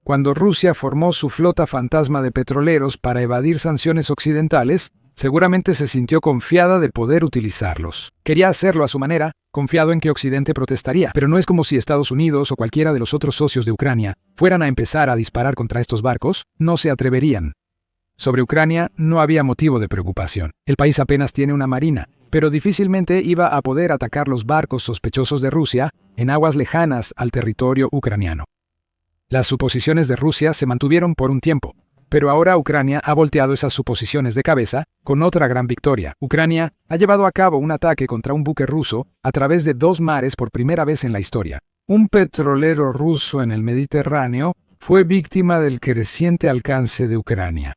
Cuando Rusia formó su flota fantasma de petroleros para evadir sanciones occidentales, seguramente se sintió confiada de poder utilizarlos. Quería hacerlo a su manera, confiado en que Occidente protestaría, pero no es como si Estados Unidos o cualquiera de los otros socios de Ucrania fueran a empezar a disparar contra estos barcos, no se atreverían. Sobre Ucrania no había motivo de preocupación. El país apenas tiene una marina, pero difícilmente iba a poder atacar los barcos sospechosos de Rusia en aguas lejanas al territorio ucraniano. Las suposiciones de Rusia se mantuvieron por un tiempo, pero ahora Ucrania ha volteado esas suposiciones de cabeza con otra gran victoria. Ucrania ha llevado a cabo un ataque contra un buque ruso a través de 2 mares por primera vez en la historia. Un petrolero ruso en el Mediterráneo fue víctima del creciente alcance de Ucrania.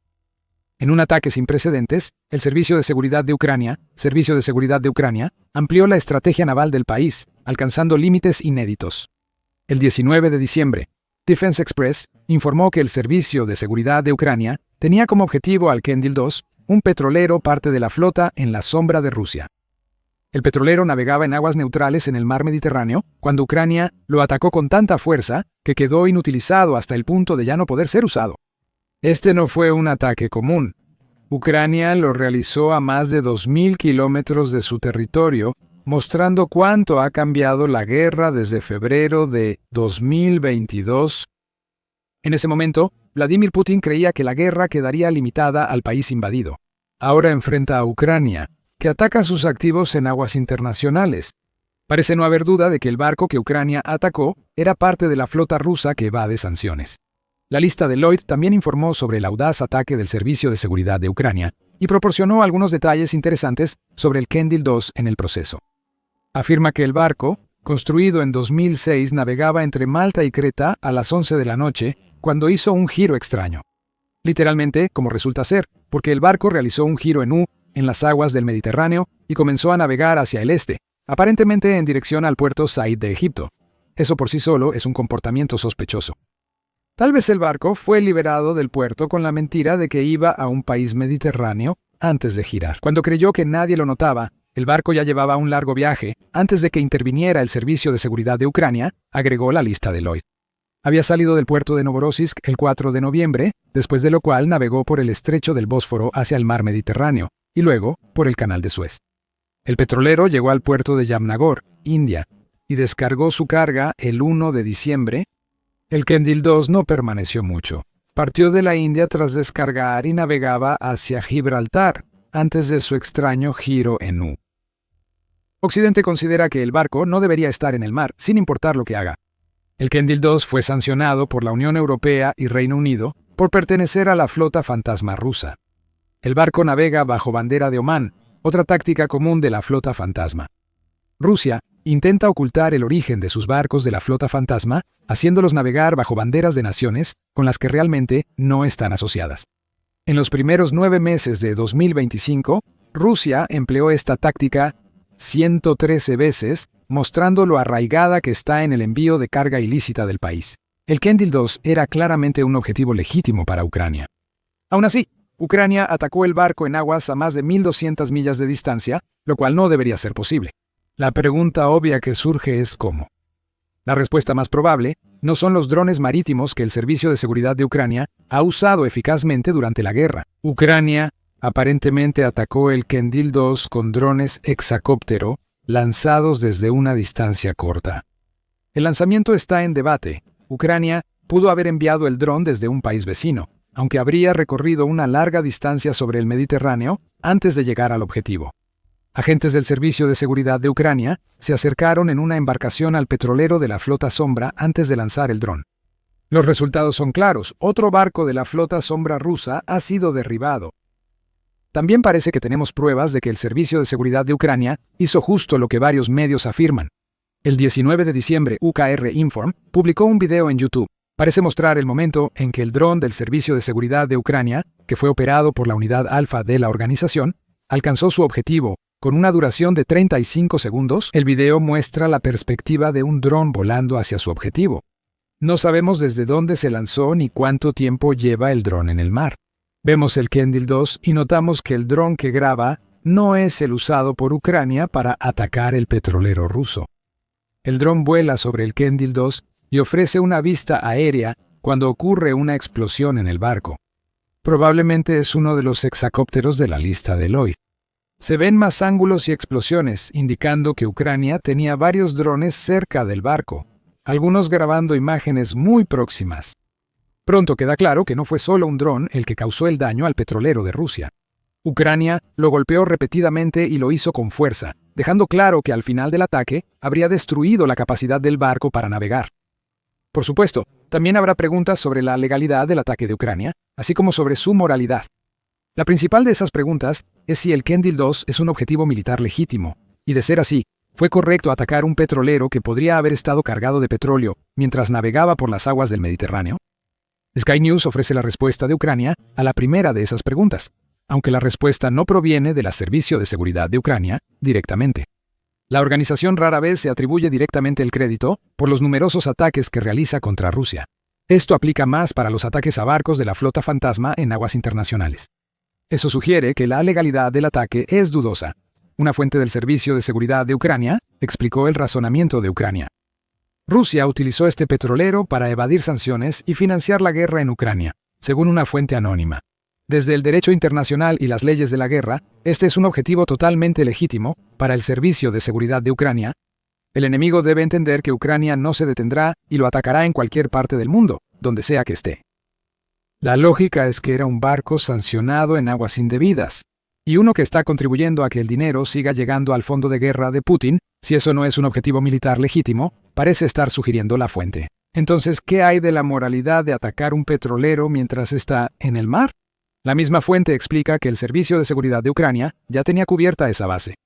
En un ataque sin precedentes, el Servicio de Seguridad de Ucrania, amplió la estrategia naval del país, alcanzando límites inéditos. El 19 de diciembre, Defense Express informó que el Servicio de Seguridad de Ucrania tenía como objetivo al Kendil 2, un petrolero parte de la flota en la sombra de Rusia. El petrolero navegaba en aguas neutrales en el mar Mediterráneo cuando Ucrania lo atacó con tanta fuerza que quedó inutilizado hasta el punto de ya no poder ser usado. Este no fue un ataque común. Ucrania lo realizó a más de 2.000 kilómetros de su territorio, mostrando cuánto ha cambiado la guerra desde febrero de 2022. En ese momento, Vladimir Putin creía que la guerra quedaría limitada al país invadido. Ahora enfrenta a Ucrania, que ataca sus activos en aguas internacionales. Parece no haber duda de que el barco que Ucrania atacó era parte de la flota rusa que evade sanciones. La lista de Lloyd también informó sobre el audaz ataque del Servicio de Seguridad de Ucrania y proporcionó algunos detalles interesantes sobre el Kendil 2 en el proceso. Afirma que el barco, construido en 2006, navegaba entre Malta y Creta a las 11 de la noche cuando hizo un giro extraño. Literalmente, como resulta ser, porque el barco realizó un giro en U en las aguas del Mediterráneo y comenzó a navegar hacia el este, aparentemente en dirección al puerto Said de Egipto. Eso por sí solo es un comportamiento sospechoso. Tal vez el barco fue liberado del puerto con la mentira de que iba a un país mediterráneo antes de girar. Cuando creyó que nadie lo notaba, el barco ya llevaba un largo viaje antes de que interviniera el Servicio de Seguridad de Ucrania, agregó la lista de Lloyd. Había salido del puerto de Novorossiysk el 4 de noviembre, después de lo cual navegó por el estrecho del Bósforo hacia el mar Mediterráneo y luego por el canal de Suez. El petrolero llegó al puerto de Jamnagar, India, y descargó su carga el 1 de diciembre. El Kendil 2 no permaneció mucho. Partió de la India tras descargar y navegaba hacia Gibraltar, antes de su extraño giro en U. Occidente considera que el barco no debería estar en el mar, sin importar lo que haga. El Kendil 2 fue sancionado por la Unión Europea y Reino Unido por pertenecer a la flota fantasma rusa. El barco navega bajo bandera de Omán, otra táctica común de la flota fantasma. Rusia intenta ocultar el origen de sus barcos de la flota fantasma, haciéndolos navegar bajo banderas de naciones con las que realmente no están asociadas. En los primeros 9 meses de 2025, Rusia empleó esta táctica 113 veces, mostrando lo arraigada que está en el envío de carga ilícita del país. El Kendil 2 era claramente un objetivo legítimo para Ucrania. Aún así, Ucrania atacó el barco en aguas a más de 1.200 millas de distancia, lo cual no debería ser posible. La pregunta obvia que surge es ¿cómo? La respuesta más probable no son los drones marítimos que el Servicio de Seguridad de Ucrania ha usado eficazmente durante la guerra. Ucrania aparentemente atacó el Kendil 2 con drones hexacóptero lanzados desde una distancia corta. El lanzamiento está en debate. Ucrania pudo haber enviado el dron desde un país vecino, aunque habría recorrido una larga distancia sobre el Mediterráneo antes de llegar al objetivo. Agentes del Servicio de Seguridad de Ucrania se acercaron en una embarcación al petrolero de la flota Sombra antes de lanzar el dron. Los resultados son claros. Otro barco de la flota Sombra rusa ha sido derribado. También parece que tenemos pruebas de que el Servicio de Seguridad de Ucrania hizo justo lo que varios medios afirman. El 19 de diciembre, UKR Inform publicó un video en YouTube. Parece mostrar el momento en que el dron del Servicio de Seguridad de Ucrania, que fue operado por la unidad alfa de la organización, alcanzó su objetivo. Con una duración de 35 segundos, el video muestra la perspectiva de un dron volando hacia su objetivo. No sabemos desde dónde se lanzó ni cuánto tiempo lleva el dron en el mar. Vemos el Kendil 2 y notamos que el dron que graba no es el usado por Ucrania para atacar el petrolero ruso. El dron vuela sobre el Kendil 2 y ofrece una vista aérea cuando ocurre una explosión en el barco. Probablemente es uno de los hexacópteros de la lista de Lloyd. Se ven más ángulos y explosiones, indicando que Ucrania tenía varios drones cerca del barco, algunos grabando imágenes muy próximas. Pronto queda claro que no fue solo un dron el que causó el daño al petrolero de Rusia. Ucrania lo golpeó repetidamente y lo hizo con fuerza, dejando claro que al final del ataque habría destruido la capacidad del barco para navegar. Por supuesto, también habrá preguntas sobre la legalidad del ataque de Ucrania, así como sobre su moralidad. La principal de esas preguntas es si el Kendil 2 es un objetivo militar legítimo, y de ser así, ¿fue correcto atacar un petrolero que podría haber estado cargado de petróleo mientras navegaba por las aguas del Mediterráneo? Sky News ofrece la respuesta de Ucrania a la primera de esas preguntas, aunque la respuesta no proviene del Servicio de Seguridad de Ucrania directamente. La organización rara vez se atribuye directamente el crédito por los numerosos ataques que realiza contra Rusia. Esto aplica más para los ataques a barcos de la flota fantasma en aguas internacionales. Eso sugiere que la legalidad del ataque es dudosa. Una fuente del Servicio de Seguridad de Ucrania explicó el razonamiento de Ucrania. Rusia utilizó este petrolero para evadir sanciones y financiar la guerra en Ucrania, según una fuente anónima. Desde el derecho internacional y las leyes de la guerra, este es un objetivo totalmente legítimo para el Servicio de Seguridad de Ucrania. El enemigo debe entender que Ucrania no se detendrá y lo atacará en cualquier parte del mundo, donde sea que esté. La lógica es que era un barco sancionado en aguas indebidas, y uno que está contribuyendo a que el dinero siga llegando al fondo de guerra de Putin, si eso no es un objetivo militar legítimo, parece estar sugiriendo la fuente. Entonces, ¿qué hay de la moralidad de atacar un petrolero mientras está en el mar? La misma fuente explica que el Servicio de Seguridad de Ucrania ya tenía cubierta esa base.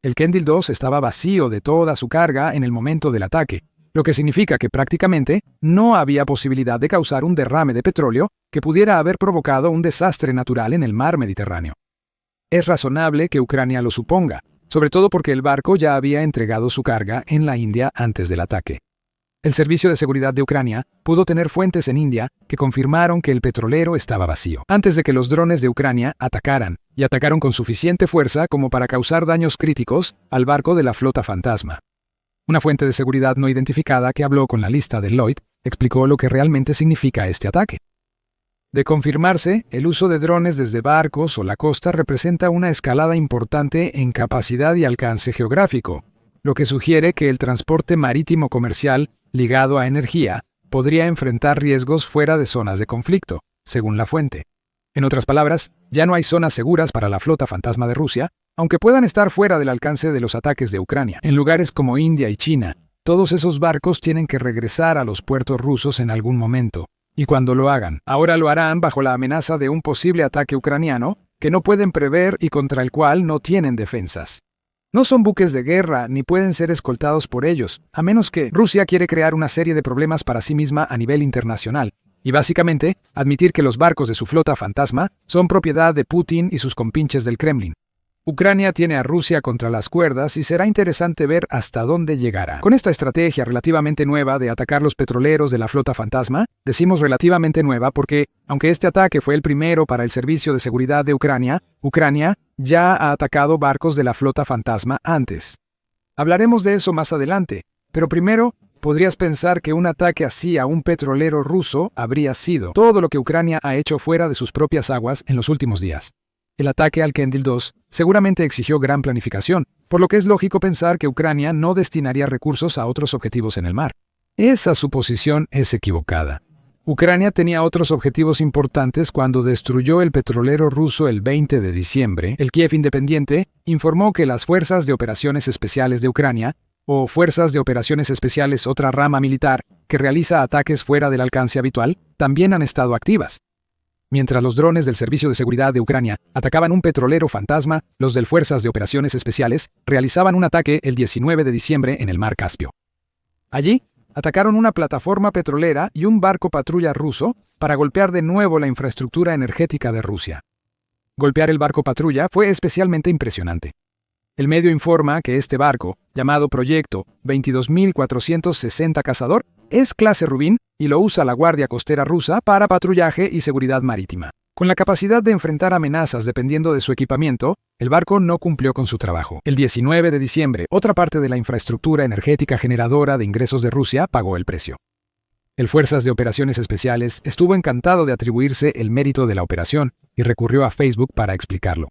El Kendil 2 estaba vacío de toda su carga en el momento del ataque, lo que significa que prácticamente no había posibilidad de causar un derrame de petróleo que pudiera haber provocado un desastre natural en el mar Mediterráneo. Es razonable que Ucrania lo suponga, sobre todo porque el barco ya había entregado su carga en la India antes del ataque. El Servicio de Seguridad de Ucrania pudo tener fuentes en India que confirmaron que el petrolero estaba vacío, antes de que los drones de Ucrania atacaran, y atacaron con suficiente fuerza como para causar daños críticos al barco de la flota fantasma. Una fuente de seguridad no identificada que habló con la lista de Lloyd explicó lo que realmente significa este ataque. De confirmarse, el uso de drones desde barcos o la costa representa una escalada importante en capacidad y alcance geográfico, lo que sugiere que el transporte marítimo comercial ligado a energía podría enfrentar riesgos fuera de zonas de conflicto, según la fuente. En otras palabras, ya no hay zonas seguras para la flota fantasma de Rusia, aunque puedan estar fuera del alcance de los ataques de Ucrania. En lugares como India y China, todos esos barcos tienen que regresar a los puertos rusos en algún momento. Y cuando lo hagan, ahora lo harán bajo la amenaza de un posible ataque ucraniano que no pueden prever y contra el cual no tienen defensas. No son buques de guerra ni pueden ser escoltados por ellos, a menos que Rusia quiere crear una serie de problemas para sí misma a nivel internacional, y básicamente admitir que los barcos de su flota fantasma son propiedad de Putin y sus compinches del Kremlin. Ucrania tiene a Rusia contra las cuerdas y será interesante ver hasta dónde llegará. Con esta estrategia relativamente nueva de atacar los petroleros de la flota fantasma, decimos relativamente nueva porque, aunque este ataque fue el primero para el Servicio de Seguridad de Ucrania, Ucrania ya ha atacado barcos de la flota fantasma antes. Hablaremos de eso más adelante, pero primero, podrías pensar que un ataque así a un petrolero ruso habría sido todo lo que Ucrania ha hecho fuera de sus propias aguas en los últimos días. El ataque al Kendil 2 seguramente exigió gran planificación, por lo que es lógico pensar que Ucrania no destinaría recursos a otros objetivos en el mar. Esa suposición es equivocada. Ucrania tenía otros objetivos importantes cuando destruyó el petrolero ruso el 20 de diciembre. El Kiev Independiente informó que las Fuerzas de Operaciones Especiales de Ucrania, o Fuerzas de Operaciones Especiales, otra rama militar que realiza ataques fuera del alcance habitual, también han estado activas. Mientras los drones del Servicio de Seguridad de Ucrania atacaban un petrolero fantasma, los del Fuerzas de Operaciones Especiales realizaban un ataque el 19 de diciembre en el Mar Caspio. Allí, atacaron una plataforma petrolera y un barco patrulla ruso para golpear de nuevo la infraestructura energética de Rusia. Golpear el barco patrulla fue especialmente impresionante. El medio informa que este barco, llamado Proyecto 22.460 Cazador, es clase Rubin y lo usa la Guardia Costera rusa para patrullaje y seguridad marítima. Con la capacidad de enfrentar amenazas dependiendo de su equipamiento, el barco no cumplió con su trabajo. El 19 de diciembre, otra parte de la infraestructura energética generadora de ingresos de Rusia pagó el precio. El Fuerzas de Operaciones Especiales estuvo encantado de atribuirse el mérito de la operación y recurrió a Facebook para explicarlo.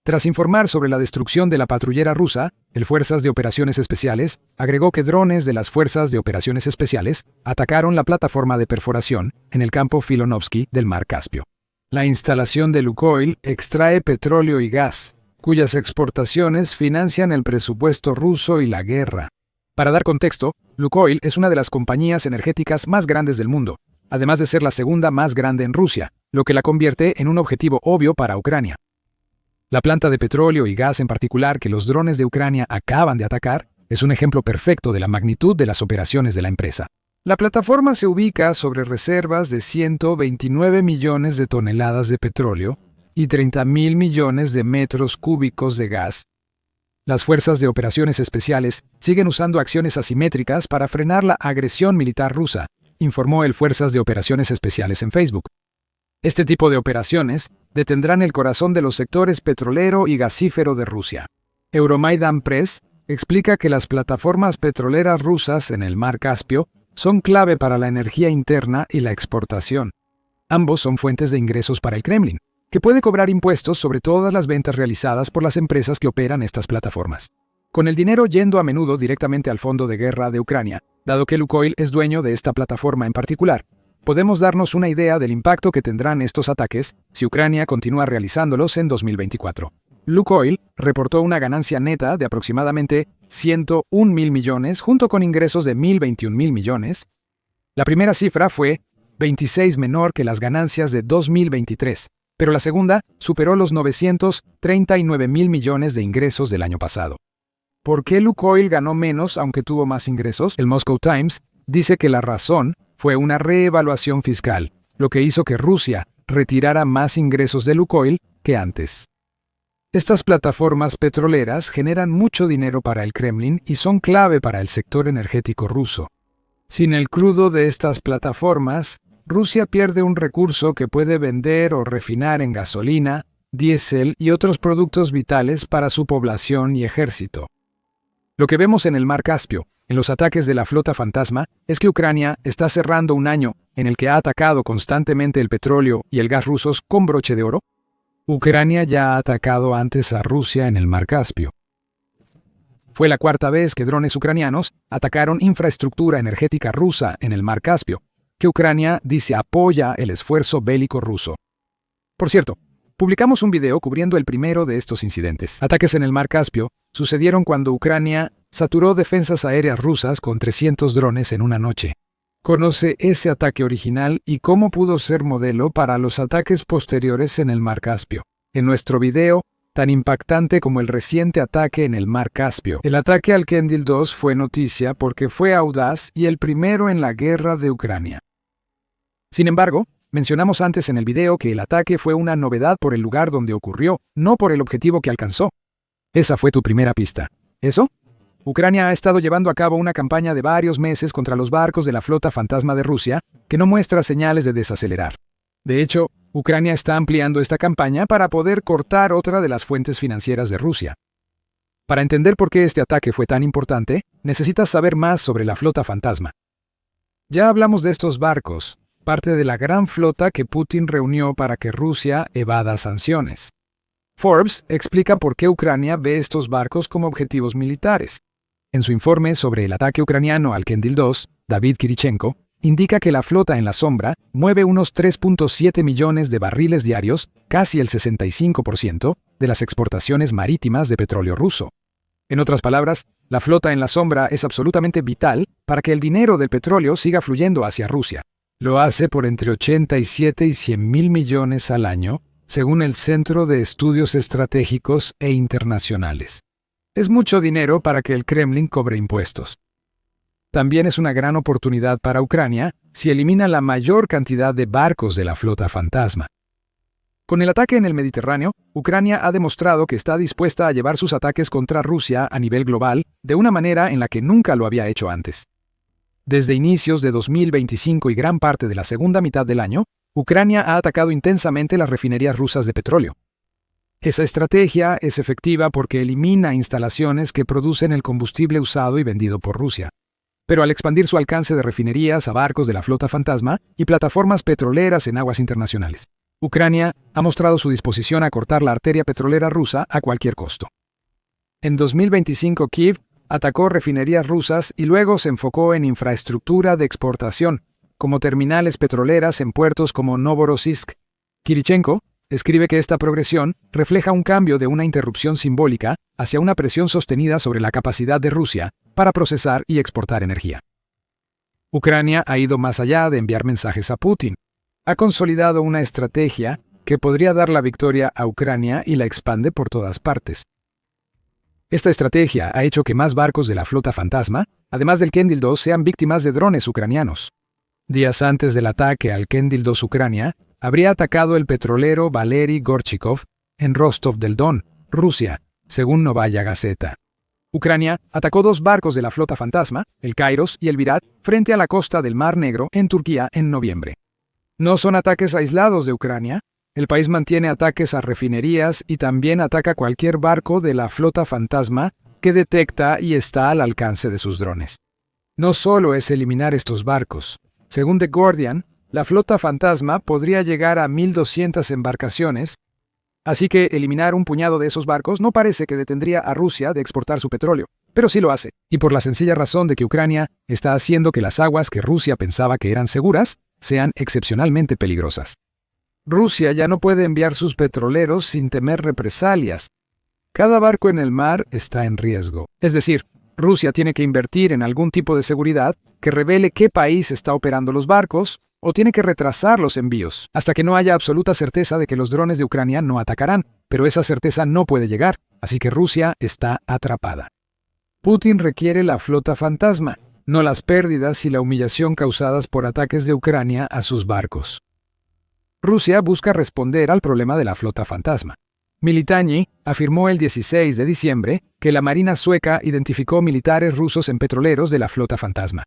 Tras informar sobre la destrucción de la patrullera rusa, el Fuerzas de Operaciones Especiales agregó que drones de las Fuerzas de Operaciones Especiales atacaron la plataforma de perforación en el campo Filonovsky del Mar Caspio. La instalación de Lukoil extrae petróleo y gas, cuyas exportaciones financian el presupuesto ruso y la guerra. Para dar contexto, Lukoil es una de las compañías energéticas más grandes del mundo, además de ser la segunda más grande en Rusia, lo que la convierte en un objetivo obvio para Ucrania. La planta de petróleo y gas en particular que los drones de Ucrania acaban de atacar es un ejemplo perfecto de la magnitud de las operaciones de la empresa. La plataforma se ubica sobre reservas de 129 millones de toneladas de petróleo y 30.000 millones de metros cúbicos de gas. Las Fuerzas de Operaciones Especiales siguen usando acciones asimétricas para frenar la agresión militar rusa, informó el Fuerzas de Operaciones Especiales en Facebook. Este tipo de operaciones detendrán el corazón de los sectores petrolero y gasífero de Rusia. Euromaidan Press explica que las plataformas petroleras rusas en el Mar Caspio son clave para la energía interna y la exportación. Ambos son fuentes de ingresos para el Kremlin, que puede cobrar impuestos sobre todas las ventas realizadas por las empresas que operan estas plataformas. Con el dinero yendo a menudo directamente al fondo de guerra de Ucrania, dado que Lukoil es dueño de esta plataforma en particular, podemos darnos una idea del impacto que tendrán estos ataques si Ucrania continúa realizándolos en 2024. Lukoil reportó una ganancia neta de aproximadamente 101.000 millones junto con ingresos de 1.021.000 millones. La primera cifra fue 26 menor que las ganancias de 2023, pero la segunda superó los 939.000 millones de ingresos del año pasado. ¿Por qué Lukoil ganó menos aunque tuvo más ingresos? El Moscow Times dice que la razón fue una reevaluación fiscal, lo que hizo que Rusia retirara más ingresos de Lukoil que antes. Estas plataformas petroleras generan mucho dinero para el Kremlin y son clave para el sector energético ruso. Sin el crudo de estas plataformas, Rusia pierde un recurso que puede vender o refinar en gasolina, diésel y otros productos vitales para su población y ejército. Lo que vemos en el Mar Caspio, en los ataques de la flota fantasma, es que Ucrania está cerrando un año en el que ha atacado constantemente el petróleo y el gas rusos con broche de oro. Ucrania ya ha atacado antes a Rusia en el Mar Caspio. Fue la cuarta vez que drones ucranianos atacaron infraestructura energética rusa en el Mar Caspio, que Ucrania dice apoya el esfuerzo bélico ruso. Por cierto, publicamos un video cubriendo el primero de estos incidentes. Ataques en el Mar Caspio sucedieron cuando Ucrania saturó defensas aéreas rusas con 300 drones en una noche. Conoce ese ataque original y cómo pudo ser modelo para los ataques posteriores en el Mar Caspio. En nuestro video, tan impactante como el reciente ataque en el Mar Caspio. El ataque al Kendil 2 fue noticia porque fue audaz y el primero en la guerra de Ucrania. Sin embargo, mencionamos antes en el video que el ataque fue una novedad por el lugar donde ocurrió, no por el objetivo que alcanzó. Esa fue tu primera pista. ¿Eso? Ucrania ha estado llevando a cabo una campaña de varios meses contra los barcos de la flota fantasma de Rusia, que no muestra señales de desacelerar. De hecho, Ucrania está ampliando esta campaña para poder cortar otra de las fuentes financieras de Rusia. Para entender por qué este ataque fue tan importante, necesitas saber más sobre la flota fantasma. Ya hablamos de estos barcos, parte de la gran flota que Putin reunió para que Rusia evada sanciones. Forbes explica por qué Ucrania ve estos barcos como objetivos militares. En su informe sobre el ataque ucraniano al Kendil 2, David Kirichenko indica que la flota en la sombra mueve unos 3.7 millones de barriles diarios, casi el 65% de las exportaciones marítimas de petróleo ruso. En otras palabras, la flota en la sombra es absolutamente vital para que el dinero del petróleo siga fluyendo hacia Rusia. Lo hace por entre 87 y 100.000 millones al año, según el Centro de Estudios Estratégicos e Internacionales. Es mucho dinero para que el Kremlin cobre impuestos. También es una gran oportunidad para Ucrania si elimina la mayor cantidad de barcos de la flota fantasma. Con el ataque en el Mediterráneo, Ucrania ha demostrado que está dispuesta a llevar sus ataques contra Rusia a nivel global de una manera en la que nunca lo había hecho antes. Desde inicios de 2025 y gran parte de la segunda mitad del año, Ucrania ha atacado intensamente las refinerías rusas de petróleo. Esa estrategia es efectiva porque elimina instalaciones que producen el combustible usado y vendido por Rusia. Pero al expandir su alcance de refinerías a barcos de la flota fantasma y plataformas petroleras en aguas internacionales, Ucrania ha mostrado su disposición a cortar la arteria petrolera rusa a cualquier costo. En 2025, Kiev atacó refinerías rusas y luego se enfocó en infraestructura de exportación, como terminales petroleras en puertos como Novorossiysk. Kirichenko escribe que esta progresión refleja un cambio de una interrupción simbólica hacia una presión sostenida sobre la capacidad de Rusia para procesar y exportar energía. Ucrania ha ido más allá de enviar mensajes a Putin. Ha consolidado una estrategia que podría dar la victoria a Ucrania y la expande por todas partes. Esta estrategia ha hecho que más barcos de la flota fantasma, además del Kendil 2, sean víctimas de drones ucranianos. Días antes del ataque al Kendil 2, Ucrania habría atacado el petrolero Valery Gorchikov en Rostov del Don, Rusia, según Novaya Gazeta. Ucrania atacó 2 barcos de la flota fantasma, el Kairos y el Virat, frente a la costa del Mar Negro en Turquía en noviembre. No son ataques aislados de Ucrania. El país mantiene ataques a refinerías y también ataca cualquier barco de la flota fantasma que detecta y está al alcance de sus drones. No solo es eliminar estos barcos. Según The Guardian, la flota fantasma podría llegar a 1.200 embarcaciones, así que eliminar un puñado de esos barcos no parece que detendría a Rusia de exportar su petróleo, pero sí lo hace, y por la sencilla razón de que Ucrania está haciendo que las aguas que Rusia pensaba que eran seguras sean excepcionalmente peligrosas. Rusia ya no puede enviar sus petroleros sin temer represalias. Cada barco en el mar está en riesgo. Es decir, Rusia tiene que invertir en algún tipo de seguridad que revele qué país está operando los barcos, o tiene que retrasar los envíos, hasta que no haya absoluta certeza de que los drones de Ucrania no atacarán, pero esa certeza no puede llegar, así que Rusia está atrapada. Putin requiere la flota fantasma, no las pérdidas y la humillación causadas por ataques de Ucrania a sus barcos. Rusia busca responder al problema de la flota fantasma. Militani afirmó el 16 de diciembre que la Marina sueca identificó militares rusos en petroleros de la flota fantasma.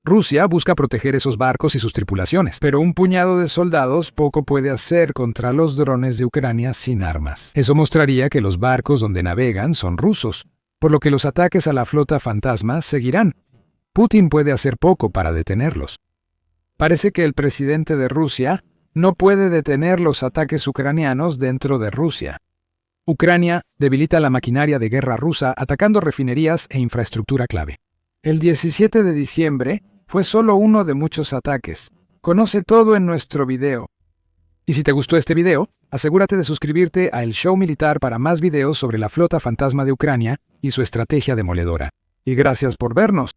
Rusia busca proteger esos barcos y sus tripulaciones, pero un puñado de soldados poco puede hacer contra los drones de Ucrania sin armas. Eso mostraría que los barcos donde navegan son rusos, por lo que los ataques a la flota fantasma seguirán. Putin puede hacer poco para detenerlos. Parece que el presidente de Rusia no puede detener los ataques ucranianos dentro de Rusia. Ucrania debilita la maquinaria de guerra rusa atacando refinerías e infraestructura clave. El 17 de diciembre fue solo uno de muchos ataques. Conoce todo en nuestro video. Y si te gustó este video, asegúrate de suscribirte a El Show Militar para más videos sobre la flota fantasma de Ucrania y su estrategia demoledora. Y gracias por vernos.